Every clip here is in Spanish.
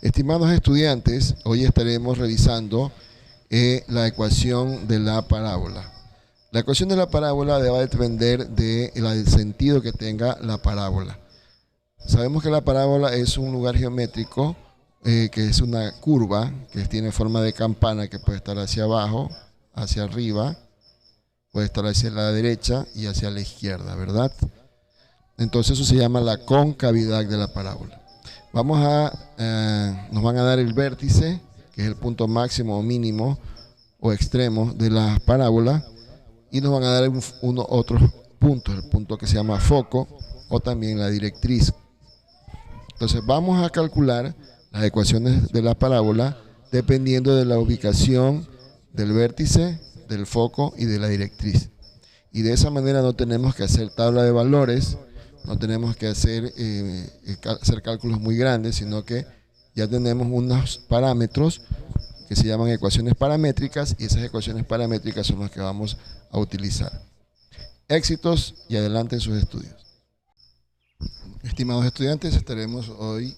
Estimados estudiantes, hoy estaremos revisando la ecuación de la parábola. La ecuación de la parábola va a depender del sentido que tenga la parábola. Sabemos que la parábola es un lugar geométrico que es una curva que tiene forma de campana, que puede estar hacia abajo, hacia arriba, puede estar hacia la derecha y hacia la izquierda, ¿verdad? Entonces eso se llama la concavidad de la parábola. Nos van a dar el vértice, que es el punto máximo o mínimo o extremo de la parábola, y nos van a dar otros puntos, el punto que se llama foco o también la directriz. Entonces vamos a calcular las ecuaciones de la parábola dependiendo de la ubicación del vértice, del foco y de la directriz. Y de esa manera no tenemos que hacer tabla de valores, no tenemos que hacer cálculos muy grandes, sino que ya tenemos unos parámetros que se llaman ecuaciones paramétricas, y esas ecuaciones paramétricas son las que vamos a utilizar. Éxitos y adelante en sus estudios. Estimados estudiantes, estaremos hoy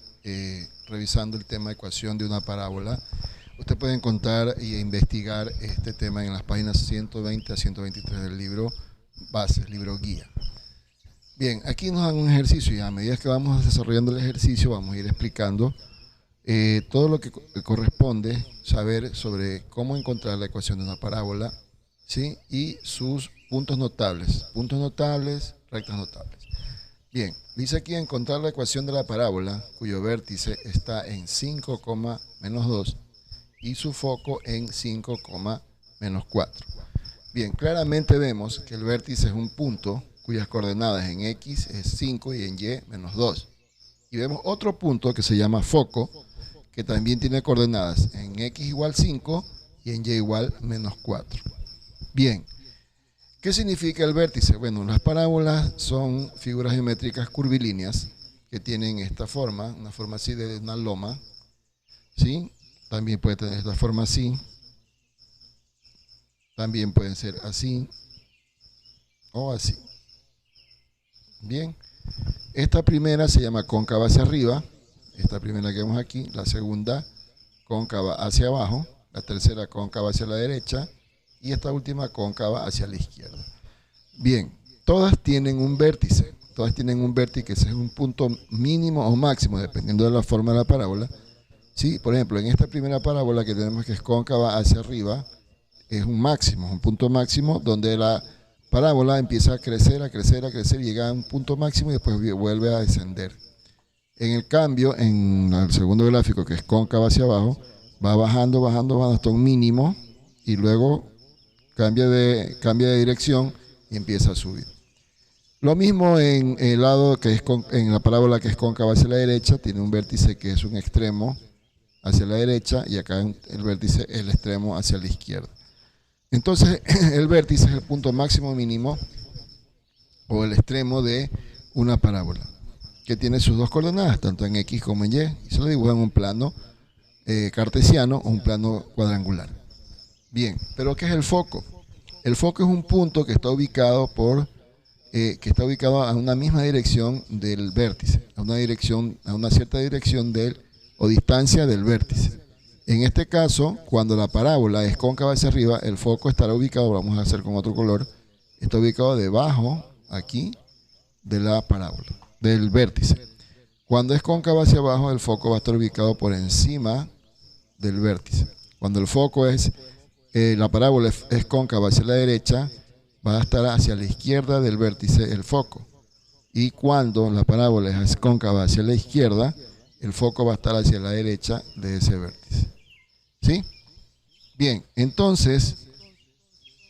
revisando el tema de ecuación de una parábola. Usted puede encontrar e investigar este tema en las páginas 120 a 123 del libro Bases, libro guía. Bien, aquí nos dan un ejercicio y a medida que vamos desarrollando el ejercicio vamos a ir explicando todo lo que corresponde saber sobre cómo encontrar la ecuación de una parábola, ¿sí? Y sus puntos notables, rectas notables. Bien, dice aquí encontrar la ecuación de la parábola cuyo vértice está en 5, menos 2 y su foco en 5, menos 4. Bien, claramente vemos que el vértice es un punto cuyas coordenadas en X es 5 y en Y menos 2. Y vemos otro punto que se llama foco, que también tiene coordenadas en X igual 5 y en Y igual menos 4. Bien, ¿qué significa el vértice? Bueno, las parábolas son figuras geométricas curvilíneas que tienen esta forma, una forma así de una loma, ¿sí? También puede tener esta forma así, también pueden ser así o así. Bien, esta primera se llama cóncava hacia arriba, esta primera que vemos aquí, la segunda cóncava hacia abajo, la tercera cóncava hacia la derecha y esta última cóncava hacia la izquierda. Bien, todas tienen un vértice, que es un punto mínimo o máximo dependiendo de la forma de la parábola. ¿Sí? Por ejemplo, en esta primera parábola que tenemos que es cóncava hacia arriba, es un máximo, un punto máximo donde la parábola empieza a crecer, y llega a un punto máximo y después vuelve a descender. En el cambio, en el segundo gráfico, que es cóncava hacia abajo, va bajando hasta un mínimo y luego cambia de dirección y empieza a subir. Lo mismo en el lado que es en la parábola que es cóncava hacia la derecha, tiene un vértice que es un extremo hacia la derecha y acá el vértice el extremo hacia la izquierda. Entonces el vértice es el punto máximo mínimo o el extremo de una parábola que tiene sus dos coordenadas, tanto en X como en Y, y se lo dibuja en un plano cartesiano o un plano cuadrangular. Bien, pero ¿qué es el foco? El foco es un punto que está ubicado a una misma dirección del vértice, a una cierta dirección o distancia del vértice. En este caso, cuando la parábola es cóncava hacia arriba, el foco estará ubicado, vamos a hacer con otro color, está ubicado debajo, aquí, de la parábola, del vértice. Cuando es cóncava hacia abajo, el foco va a estar ubicado por encima del vértice. Cuando el foco la parábola es cóncava hacia la derecha, va a estar hacia la izquierda del vértice el foco. Y cuando la parábola es cóncava hacia la izquierda, el foco va a estar hacia la derecha de ese vértice. ¿Sí? Bien, entonces,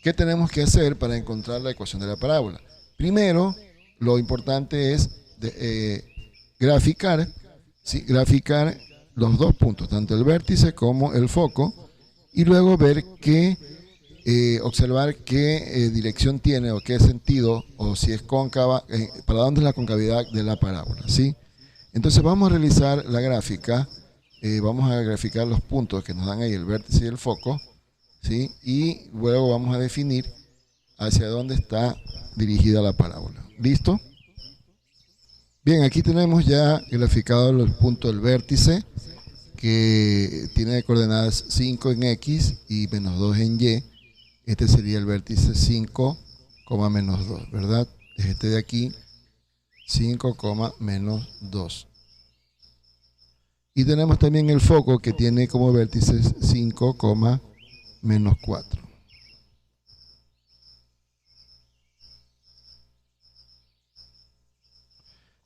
¿qué tenemos que hacer para encontrar la ecuación de la parábola? Primero, lo importante es graficar los dos puntos, tanto el vértice como el foco, y luego ver observar qué dirección tiene o qué sentido, o si es cóncava, para dónde es la concavidad de la parábola, ¿sí? Entonces vamos a realizar la gráfica, vamos a graficar los puntos que nos dan ahí el vértice y el foco, ¿sí? Y luego vamos a definir hacia dónde está dirigida la parábola. ¿Listo? Bien, aquí tenemos ya graficado los puntos del vértice, que tiene de coordenadas 5 en X y menos 2 en Y. Este sería el vértice 5, menos 2, ¿verdad? Es este de aquí, 5, menos 2. Y tenemos también el foco que tiene como vértices 5, menos 4.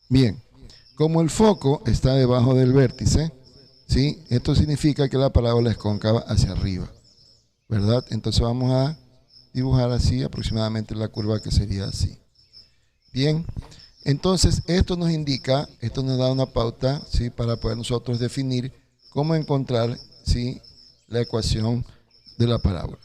Bien, como el foco está debajo del vértice, ¿sí? Esto significa que la parábola es cóncava hacia arriba, ¿verdad? Entonces vamos a dibujar así aproximadamente la curva, que sería así. Bien, entonces esto nos indica, esto nos da una pauta, ¿sí? Para poder nosotros definir cómo encontrar, ¿sí? La ecuación de la parábola.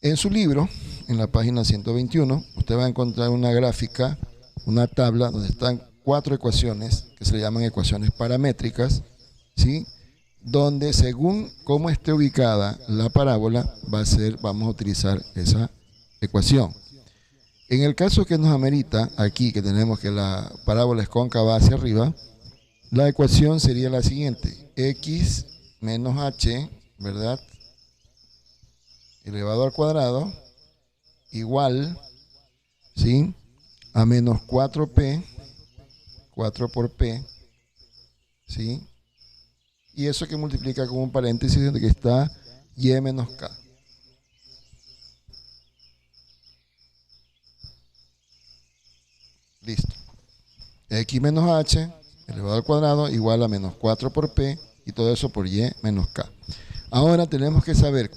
En su libro, en la página 121, usted va a encontrar una gráfica, una tabla donde están 4 ecuaciones que se le llaman ecuaciones paramétricas, ¿sí? Donde según cómo esté ubicada la parábola vamos a utilizar esa ecuación. En el caso que nos amerita aquí, que tenemos que la parábola es cóncava hacia arriba, la ecuación sería la siguiente: x menos h, ¿verdad?, elevado al cuadrado, igual, ¿sí?, a menos 4p, 4 por p, ¿sí? Y eso que multiplica con un paréntesis donde que está y menos k. Listo. X menos h elevado al cuadrado igual a menos 4 por p, y todo eso por y menos k. Ahora tenemos que saber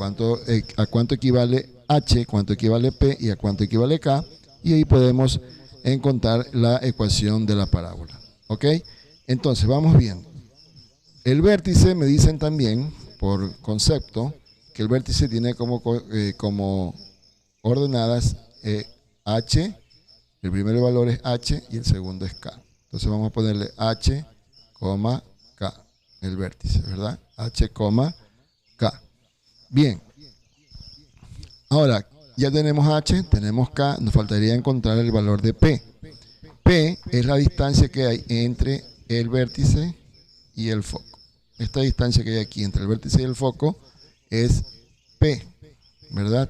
a cuánto equivale h, cuánto equivale p y a cuánto equivale k, y ahí podemos encontrar la ecuación de la parábola. ¿Ok? Entonces vamos viendo. El vértice, me dicen también por concepto que el vértice tiene como ordenadas h, el primer valor es h y el segundo es k. Entonces vamos a ponerle h, k, el vértice, ¿verdad? h, k. Bien. Ahora, ya tenemos h, tenemos k, nos faltaría encontrar el valor de p. P es la distancia que hay entre el vértice y el foco. Esta distancia que hay aquí entre el vértice y el foco es P, ¿verdad?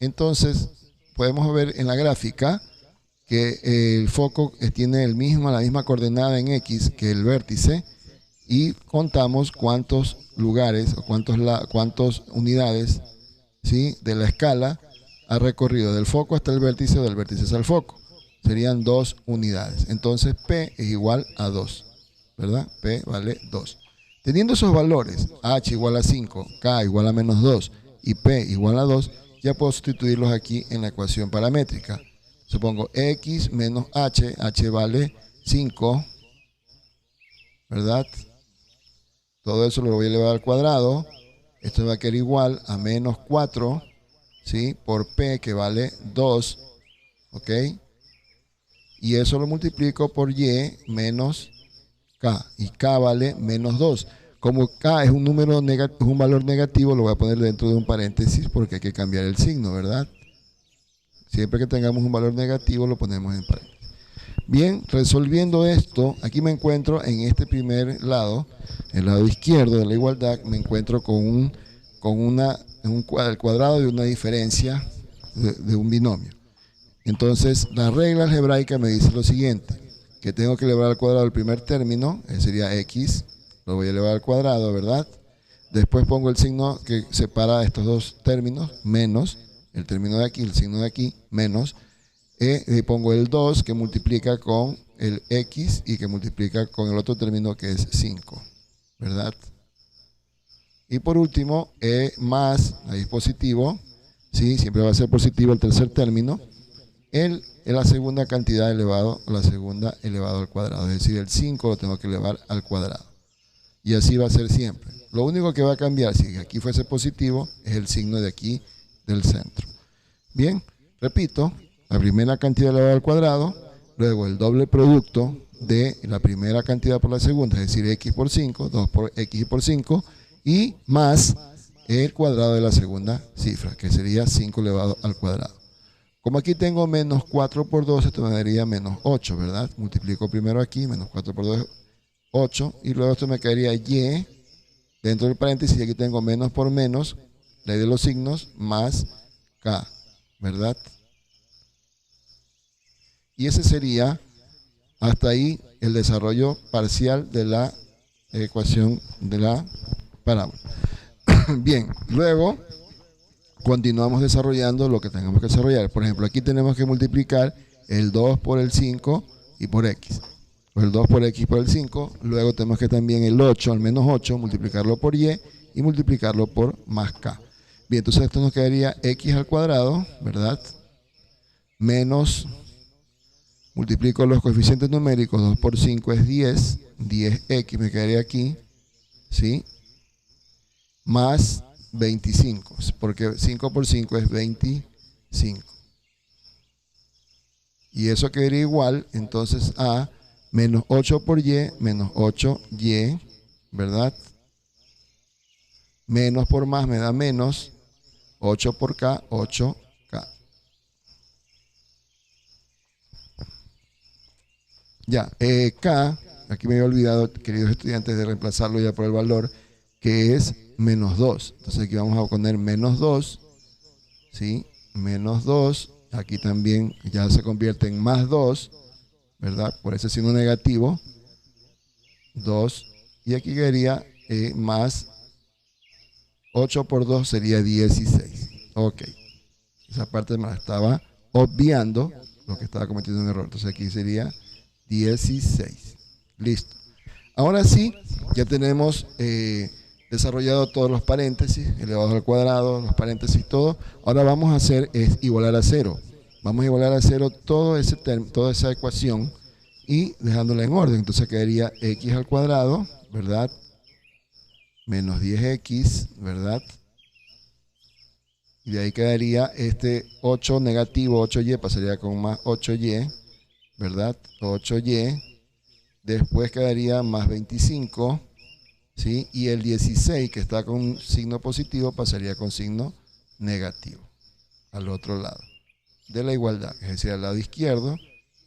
Entonces, podemos ver en la gráfica que el foco tiene la misma coordenada en X que el vértice, y contamos cuántos lugares o cuántas unidades, ¿sí?, de la escala ha recorrido del foco hasta el vértice o del vértice hasta el foco. Serían 2 unidades. Entonces P es igual a 2, ¿verdad? P vale 2. Teniendo esos valores, h igual a 5, k igual a menos 2 y p igual a 2, ya puedo sustituirlos aquí en la ecuación paramétrica. Supongo x menos h, h vale 5, ¿verdad? Todo eso lo voy a elevar al cuadrado. Esto va a quedar igual a menos 4, ¿sí?, por p, que vale 2, ¿ok? Y eso lo multiplico por y menos k, y k vale menos 2. Como k es un valor negativo, lo voy a poner dentro de un paréntesis porque hay que cambiar el signo, ¿verdad? Siempre que tengamos un valor negativo lo ponemos en paréntesis. Bien, resolviendo esto, aquí me encuentro en este primer lado, el lado izquierdo de la igualdad, me encuentro con el cuadrado de una diferencia de un binomio. Entonces, la regla algebraica me dice lo siguiente: que tengo que elevar al cuadrado el primer término, sería x, lo voy a elevar al cuadrado, ¿verdad? Después pongo el signo que separa estos dos términos, menos, el término de aquí, el signo de aquí, menos, y pongo el 2 que multiplica con el x y que multiplica con el otro término que es 5, ¿verdad? Y por último, más, ahí es positivo, ¿sí? Siempre va a ser positivo el tercer término, la segunda cantidad elevado al cuadrado, es decir, el 5 lo tengo que elevar al cuadrado. Y así va a ser siempre. Lo único que va a cambiar, si aquí fuese positivo, es el signo de aquí del centro. Bien, repito, la primera cantidad elevada al cuadrado, luego el doble producto de la primera cantidad por la segunda, es decir, x por 5, 2 por x por 5, y más el cuadrado de la segunda cifra, que sería 5 elevado al cuadrado. Como aquí tengo menos 4 por 2, esto me daría menos 8, ¿verdad? Multiplico primero aquí, menos 4 por 2 8, y luego esto me quedaría y dentro del paréntesis, y aquí tengo menos por menos, ley de los signos, más k, ¿verdad? Y ese sería hasta ahí el desarrollo parcial de la ecuación de la parábola. Bien, luego continuamos desarrollando lo que tengamos que desarrollar. Por ejemplo, aquí tenemos que multiplicar el 2 por el 5 y por x. O el 2 por x por el 5. Luego tenemos que también el 8, al menos 8, multiplicarlo por y multiplicarlo por más k. Bien, entonces esto nos quedaría x al cuadrado, ¿verdad? Menos, multiplico los coeficientes numéricos, 2 por 5 es 10, 10x me quedaría aquí, ¿sí? Más 25, porque 5 por 5 es 25. Y eso quedaría igual, entonces, a menos 8 por y, menos 8y, ¿verdad? Menos por más me da menos, 8 por k, 8k. Ya, k, aquí me había olvidado, queridos estudiantes, de reemplazarlo ya por el valor, que es menos 2. Entonces aquí vamos a poner menos 2, ¿sí? Menos 2, aquí también ya se convierte en más 2, ¿verdad? Por ese signo negativo, 2, y aquí quedaría más 8 por 2 sería 16. Ok, esa parte me la estaba obviando, lo que estaba cometiendo un error. Entonces aquí sería 16. Listo. Ahora sí, ya tenemos desarrollado todos los paréntesis, elevados al cuadrado, los paréntesis, todo. Ahora vamos a hacer es igualar a 0. Vamos a igualar a 0 toda esa ecuación y dejándola en orden. Entonces quedaría x al cuadrado, ¿verdad? Menos 10x, ¿verdad? Y de ahí quedaría este 8 negativo, 8y, pasaría con más 8y, ¿verdad? 8y. Después quedaría más 25, ¿sí? Y el 16, que está con signo positivo, pasaría con signo negativo al otro lado de la igualdad, es decir, al lado izquierdo,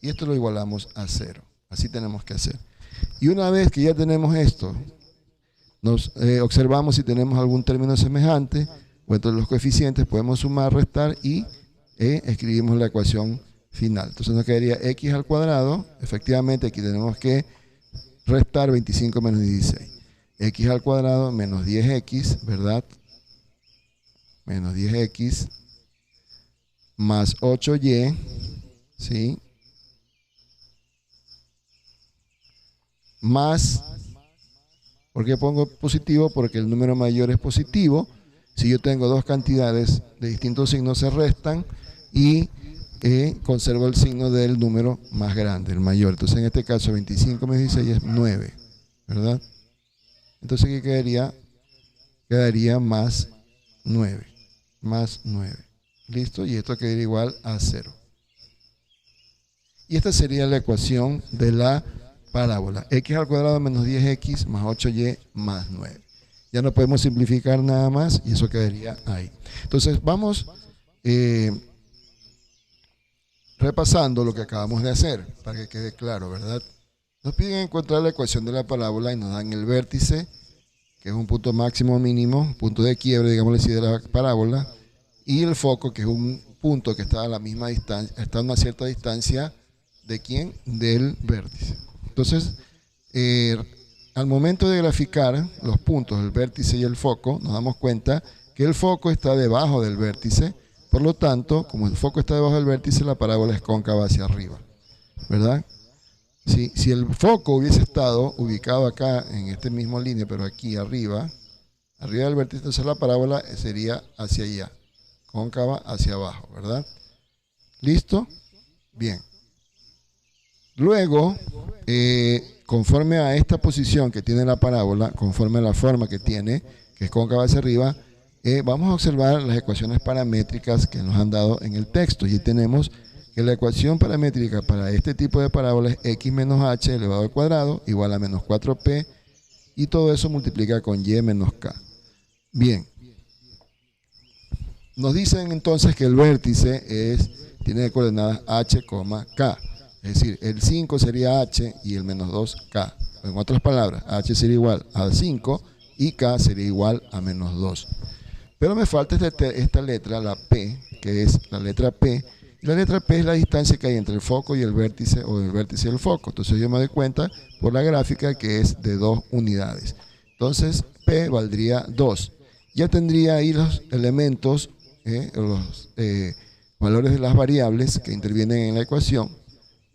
y esto lo igualamos a 0. Así tenemos que hacer. Y una vez que ya tenemos esto, nos observamos si tenemos algún término semejante, o entre los coeficientes podemos sumar, restar y escribimos la ecuación final. Entonces nos quedaría x al cuadrado, efectivamente aquí tenemos que restar 25 menos 16. X al cuadrado menos 10x, ¿verdad? Menos 10x más 8y, ¿sí? Más, ¿por qué pongo positivo? Porque el número mayor es positivo. Si yo tengo dos cantidades de distintos signos se restan y conservo el signo del número más grande, el mayor. Entonces en este caso 25 menos 16 es 9, ¿verdad? Entonces aquí quedaría más 9, más 9. ¿Listo? Y esto quedaría igual a 0. Y esta sería la ecuación de la parábola. X al cuadrado menos 10x más 8y más 9. Ya no podemos simplificar nada más y eso quedaría ahí. Entonces vamos repasando lo que acabamos de hacer para que quede claro, ¿verdad? Nos piden encontrar la ecuación de la parábola y nos dan el vértice, que es un punto máximo o mínimo, punto de quiebre, digámosle así, de la parábola, y el foco, que es un punto que está a la misma distancia, está a una cierta distancia ¿de quién? Del vértice. Entonces, al momento de graficar los puntos, el vértice y el foco, nos damos cuenta que el foco está debajo del vértice. Por lo tanto, como el foco está debajo del vértice, la parábola es cóncava hacia arriba, ¿verdad? Si el foco hubiese estado ubicado acá en este mismo línea, pero aquí arriba del vértice, entonces la parábola sería hacia allá, cóncava hacia abajo, ¿verdad? ¿Listo? Bien. Luego, conforme a esta posición que tiene la parábola, conforme a la forma que tiene, que es cóncava hacia arriba, vamos a observar las ecuaciones paramétricas que nos han dado en el texto. Y tenemos que la ecuación paramétrica para este tipo de parábola es x menos h elevado al cuadrado igual a menos 4p, y todo eso multiplica con y menos k. Bien. Nos dicen entonces que el vértice tiene coordenadas h, k. Es decir, el 5 sería h y el menos 2 k. En otras palabras, h sería igual a 5 y k sería igual a menos 2. Pero me falta esta letra, la P, que es la letra P. Y la letra P es la distancia que hay entre el foco y el vértice, o el vértice y el foco. Entonces yo me doy cuenta por la gráfica que es de 2 unidades. Entonces P valdría 2. Ya tendría ahí los elementos, los valores de las variables que intervienen en la ecuación,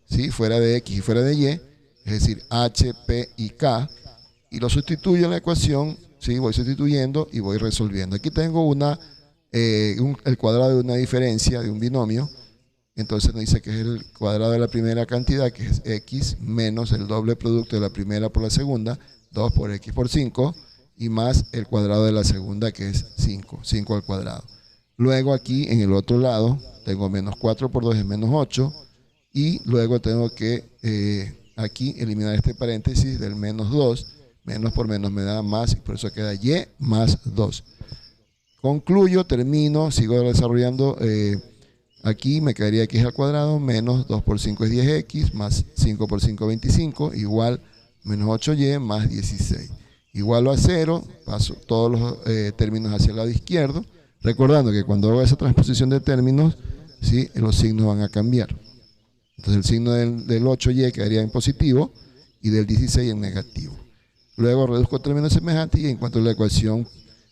¿sí? Fuera de X y fuera de Y, es decir, H, P y K, y lo sustituyo en la ecuación, ¿sí? Voy sustituyendo y voy resolviendo. Aquí tengo el cuadrado de una diferencia, de un binomio. Entonces nos dice que es el cuadrado de la primera cantidad, que es X, menos el doble producto de la primera por la segunda, 2 por X por 5, y más el cuadrado de la segunda, que es 5, 5 al cuadrado. Luego aquí en el otro lado tengo menos 4 por 2 es menos 8, y luego tengo que aquí eliminar este paréntesis del menos 2, menos por menos me da más, y por eso queda Y más 2. Concluyo, termino, sigo desarrollando. Aquí me quedaría X al cuadrado, menos 2 por 5 es 10X, más 5 por 5 25, igual menos 8Y más 16. Igualo a 0, paso todos los términos hacia el lado izquierdo, recordando que cuando hago esa transposición de términos, ¿sí? Los signos van a cambiar. Entonces el signo del 8Y quedaría en positivo y del 16 en negativo. Luego reduzco términos semejantes y encuentro la ecuación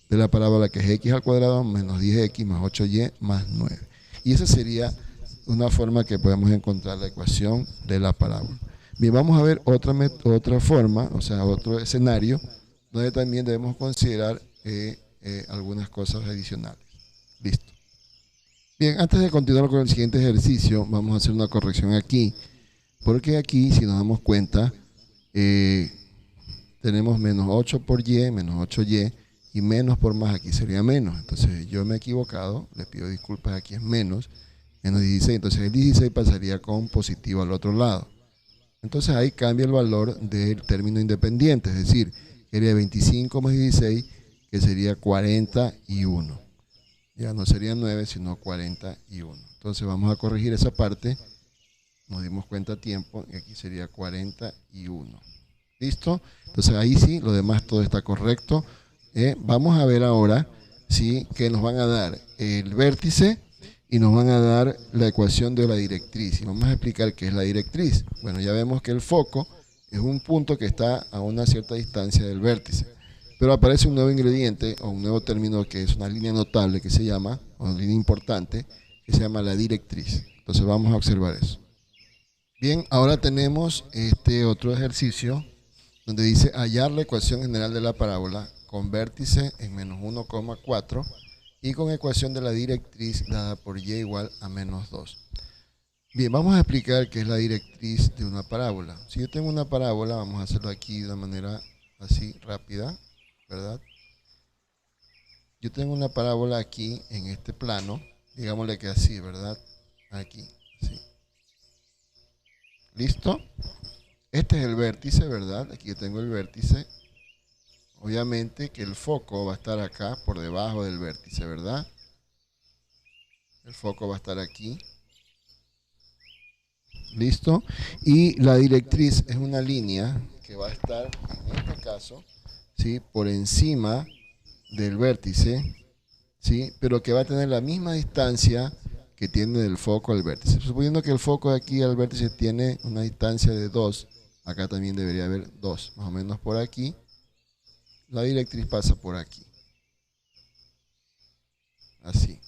de la parábola, que es X al cuadrado menos 10X más 8Y más 9. Y esa sería una forma que podemos encontrar la ecuación de la parábola. Bien, vamos a ver otra forma, o sea, otro escenario, donde también debemos considerar algunas cosas adicionales. Listo. Bien, antes de continuar con el siguiente ejercicio, vamos a hacer una corrección aquí, porque aquí, si nos damos cuenta, tenemos menos 8 por Y, menos 8Y, y menos por más aquí sería menos. Entonces yo me he equivocado, le pido disculpas, aquí es menos 16, entonces el 16 pasaría con positivo al otro lado. Entonces ahí cambia el valor del término independiente, es decir, sería 25 más 16, que sería 41. Ya no sería 9, sino 41. Entonces vamos a corregir esa parte, nos dimos cuenta a tiempo, y aquí sería 41. ¿Listo? Entonces ahí sí, lo demás todo está correcto. Vamos a ver ahora, ¿sí?, que nos van a dar el vértice y nos van a dar la ecuación de la directriz. Y vamos a explicar qué es la directriz. Bueno, ya vemos que el foco es un punto que está a una cierta distancia del vértice. Pero aparece un nuevo ingrediente o un nuevo término que es una línea notable que se llama, o una línea importante, que se llama la directriz. Entonces vamos a observar eso. Bien, ahora tenemos este otro ejercicio donde dice hallar la ecuación general de la parábola con vértice en menos 1,4 y con ecuación de la directriz dada por Y igual a menos 2. Bien, vamos a explicar qué es la directriz de una parábola. Si yo tengo una parábola, vamos a hacerlo aquí de una manera así rápida, ¿verdad? Yo tengo una parábola aquí en este plano, digámosle que así, ¿verdad? Aquí, así. ¿Listo? Este es el vértice, ¿verdad? Aquí yo tengo el vértice. Obviamente que el foco va a estar acá por debajo del vértice, ¿verdad? El foco va a estar aquí. ¿Listo? Y la directriz es una línea que va a estar, en este caso, ¿sí?, por encima del vértice, ¿sí?, pero que va a tener la misma distancia que tiene del foco al vértice. Suponiendo que el foco de aquí al vértice tiene una distancia de 2, acá también debería haber 2, más o menos por aquí. La directriz pasa por aquí. Así.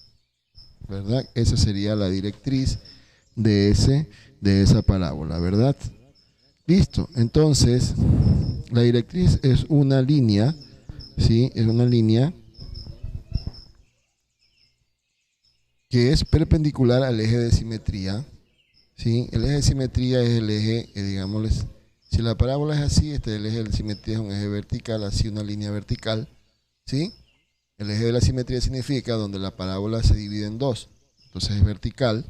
¿Verdad? Esa sería la directriz de esa parábola, ¿verdad? Listo. Entonces, la directriz es una línea, ¿sí? Es una línea que es perpendicular al eje de simetría, ¿sí? El eje de simetría es el eje, digámosles, si la parábola es así, el eje de la simetría es un eje vertical, así una línea vertical, ¿sí? El eje de la simetría significa donde la parábola se divide en dos, entonces es vertical,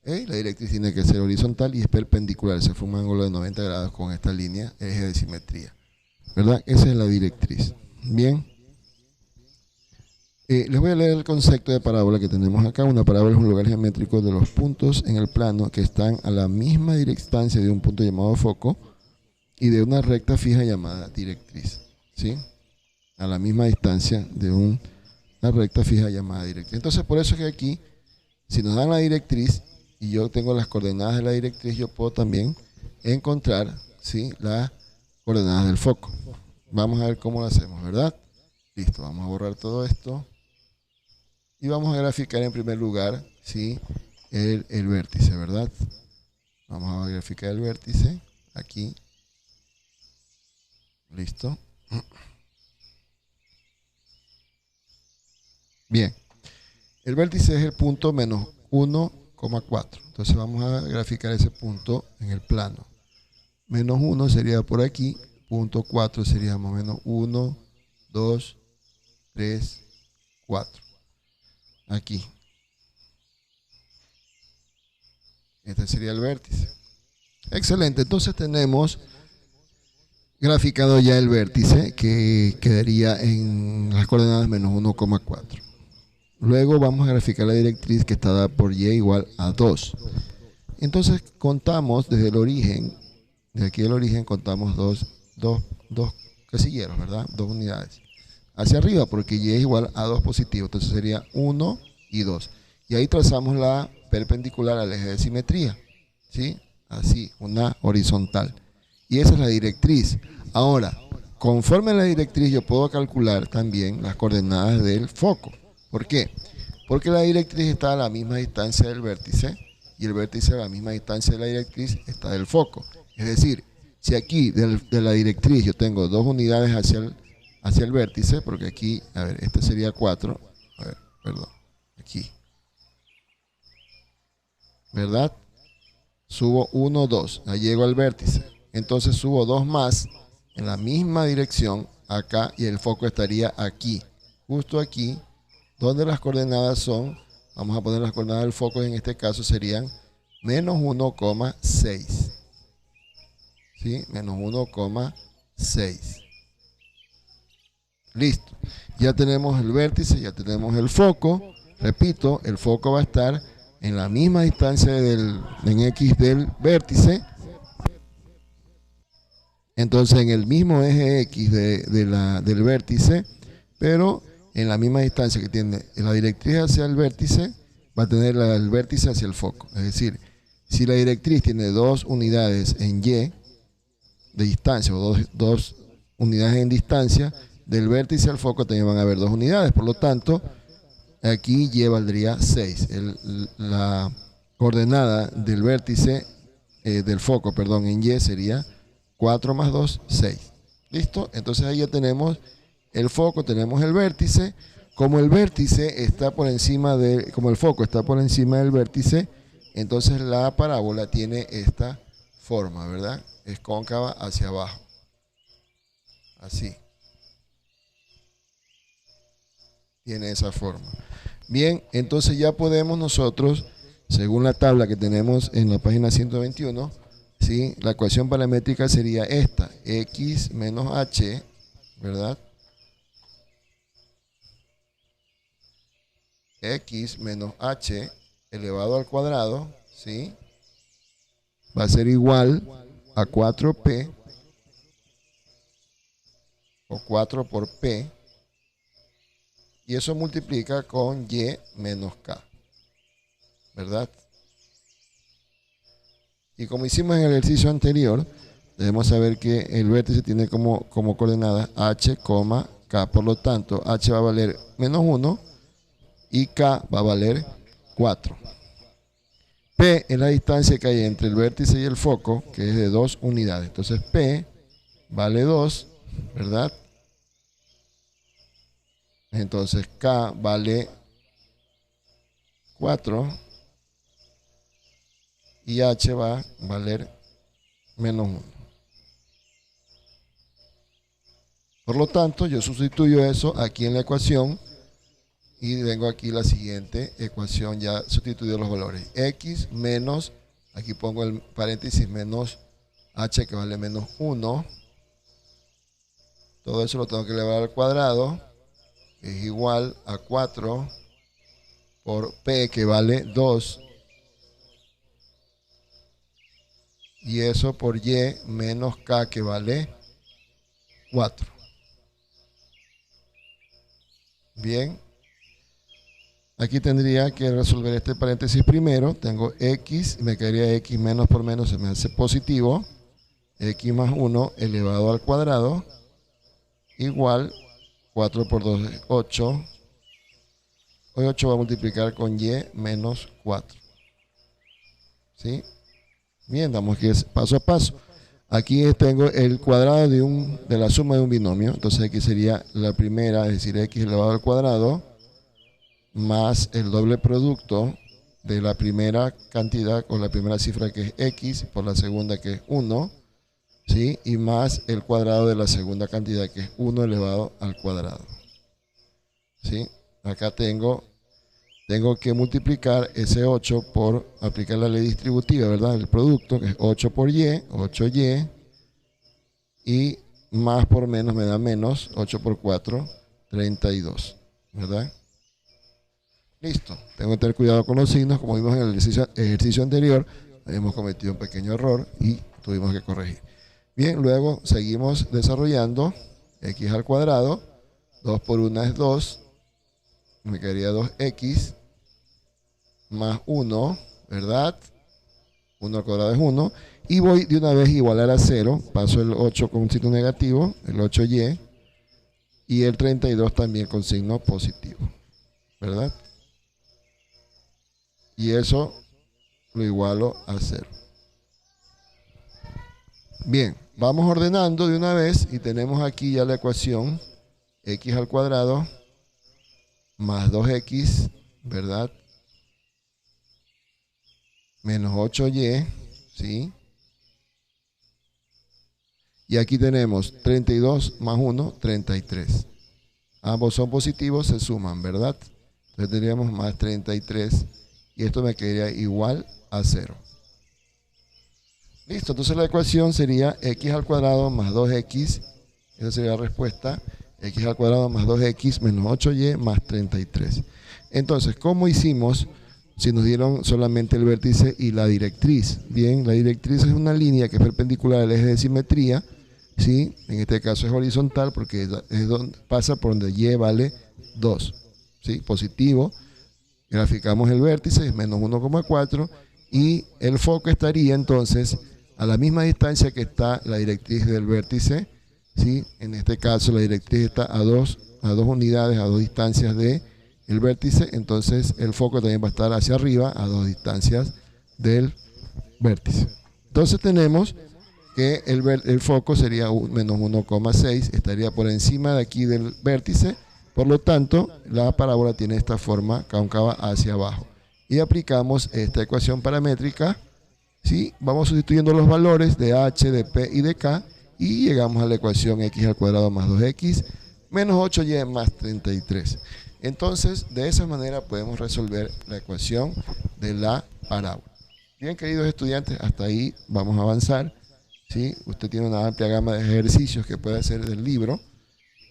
la directriz tiene que ser horizontal y es perpendicular, se forma un ángulo de 90 grados con esta línea, eje de simetría, ¿verdad? Esa es la directriz. Bien. Les voy a leer el concepto de parábola que tenemos acá. Una parábola es un lugar geométrico de los puntos en el plano que están a la misma distancia de un punto llamado foco, y de una recta fija llamada directriz, ¿sí? A la misma distancia de una recta fija llamada directriz. Entonces, por eso es que aquí, si nos dan la directriz y yo tengo las coordenadas de la directriz, yo puedo también encontrar, ¿sí?, las coordenadas del foco. Vamos a ver cómo lo hacemos, ¿verdad? Listo, vamos a borrar todo esto y vamos a graficar en primer lugar, ¿sí?, el vértice, ¿verdad? Vamos a graficar el vértice aquí. Listo. Bien. El vértice es el punto menos 1,4. Entonces vamos a graficar ese punto en el plano. Menos 1 sería por aquí. Punto 4 sería más o menos 1, 2, 3, 4. Aquí. Este sería el vértice. Excelente. Entonces tenemos graficado ya el vértice que quedaría en las coordenadas menos 1,4. Luego vamos a graficar la directriz que está dada por y igual a 2. Entonces contamos desde el origen, de aquí del origen contamos dos casilleros, ¿verdad? 2 unidades. Hacia arriba porque y es igual a 2 positivo, entonces sería 1 y 2. Y ahí trazamos la perpendicular al eje de simetría, ¿sí? Así, una horizontal. Y esa es la directriz. Ahora, conforme a la directriz yo puedo calcular también las coordenadas del foco. ¿Por qué? Porque la directriz está a la misma distancia del vértice y el vértice a la misma distancia de la directriz está del foco. Es decir, si aquí de la directriz yo tengo 2 unidades hacia el vértice, porque aquí, a ver, este sería 4, a ver, perdón, aquí, ¿verdad? Subo 1, 2, ahí llego al vértice. Entonces subo 2 más en la misma dirección acá y el foco estaría aquí, justo aquí, donde las coordenadas son, vamos a poner las coordenadas del foco, en este caso serían menos 1,6. ¿Sí? Menos 1,6. Listo. Ya tenemos el vértice, ya tenemos el foco. Repito, el foco va a estar en la misma distancia en X del vértice. Entonces en el mismo eje X del vértice, pero en la misma distancia que tiene la directriz hacia el vértice, va a tener el vértice hacia el foco. Es decir, si la directriz tiene 2 unidades en Y de distancia, o dos unidades en distancia, del vértice al foco también van a haber 2 unidades. Por lo tanto, aquí Y valdría 6. La coordenada del vértice, del foco, perdón, en Y sería 4 más 2, 6. ¿Listo? Entonces ahí ya tenemos el foco, tenemos el vértice. Como el vértice está por encima como el foco está por encima del vértice, entonces la parábola tiene esta forma, ¿verdad? Es cóncava hacia abajo. Así. Tiene esa forma. Bien, entonces ya podemos nosotros, según la tabla que tenemos en la página 121, ¿sí?, la ecuación paramétrica sería esta, x menos h, ¿verdad? X menos h elevado al cuadrado, ¿sí?, va a ser igual a 4p, o 4 por p, y eso multiplica con y menos k, ¿verdad? Y como hicimos en el ejercicio anterior, debemos saber que el vértice tiene como coordenada h, k. Por lo tanto, h va a valer menos 1 y k va a valer 4. P es la distancia que hay entre el vértice y el foco, que es de 2 unidades. Entonces P vale 2, ¿verdad? Entonces K vale 4 y H va a valer menos 1. Por lo tanto, yo sustituyo eso aquí en la ecuación y vengo aquí la siguiente ecuación, ya sustituyo los valores. X menos, aquí pongo el paréntesis, menos H que vale menos 1. Todo eso lo tengo que elevar al cuadrado. Es igual a 4 por P que vale 2. y eso por y menos k, que vale 4. Bien, aquí tendría que resolver este paréntesis primero. Tengo x, me quedaría x menos por menos, se me hace positivo. X más 1 elevado al cuadrado igual 4 por 2 es 8. Hoy 8 va a multiplicar con y menos 4. ¿Sí? Bien, damos que es paso a paso. Aquí tengo el cuadrado de la suma de un binomio. Entonces aquí sería la primera, es decir, x elevado al cuadrado, más el doble producto de la primera cantidad o la primera cifra, que es x, por la segunda, que es 1, ¿sí? Y más el cuadrado de la segunda cantidad, que es 1 elevado al cuadrado. ¿Sí? Acá tengo que multiplicar ese 8 por aplicar la ley distributiva, ¿verdad? El producto, que es 8 por y, 8y, y más por menos me da menos, 8 por 4, 32, ¿verdad? Listo. Tengo que tener cuidado con los signos, como vimos en el ejercicio anterior, habíamos cometido un pequeño error y tuvimos que corregir. Bien, luego seguimos desarrollando x al cuadrado, 2 por 1 es 2, me quedaría 2x, más 1, ¿verdad? 1 al cuadrado es 1. Y voy de una vez a igualar a 0. Paso el 8 con un signo negativo, el 8y. Y el 32 también con signo positivo, ¿verdad? Y eso lo igualo a 0. Bien, vamos ordenando de una vez y tenemos aquí ya la ecuación x al cuadrado más 2x, ¿verdad? Menos 8y, ¿sí? Y aquí tenemos 32 más 1, 33. Ambos son positivos, se suman, ¿verdad? Entonces tendríamos más 33 y esto me quedaría igual a 0. Listo, entonces la ecuación sería x al cuadrado más 2x, esa sería la respuesta, x al cuadrado más 2x menos 8y más 33. Entonces, ¿cómo hicimos si nos dieron solamente el vértice y la directriz? Bien, la directriz es una línea que es perpendicular al eje de simetría, ¿sí? En este caso es horizontal porque es donde pasa por donde y vale 2, ¿sí? Positivo. Graficamos el vértice, es menos 1,4, y el foco estaría entonces a la misma distancia que está la directriz del vértice, ¿sí? En este caso la directriz está a dos unidades, a 2 distancias del vértice, entonces el foco también va a estar hacia arriba, a 2 distancias del vértice. Entonces tenemos que el foco sería menos 1,6, estaría por encima de aquí del vértice, por lo tanto la parábola tiene esta forma cóncava hacia abajo. Y aplicamos esta ecuación paramétrica, ¿sí? Vamos sustituyendo los valores de h, de p y de k y llegamos a la ecuación x al cuadrado más 2x menos 8y más 33. Entonces, de esa manera podemos resolver la ecuación de la parábola. Bien, queridos estudiantes, hasta ahí vamos a avanzar, ¿sí? Usted tiene una amplia gama de ejercicios que puede hacer del libro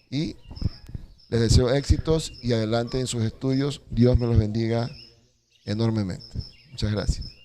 y les deseo éxitos y adelante en sus estudios. Dios me los bendiga enormemente. Muchas gracias.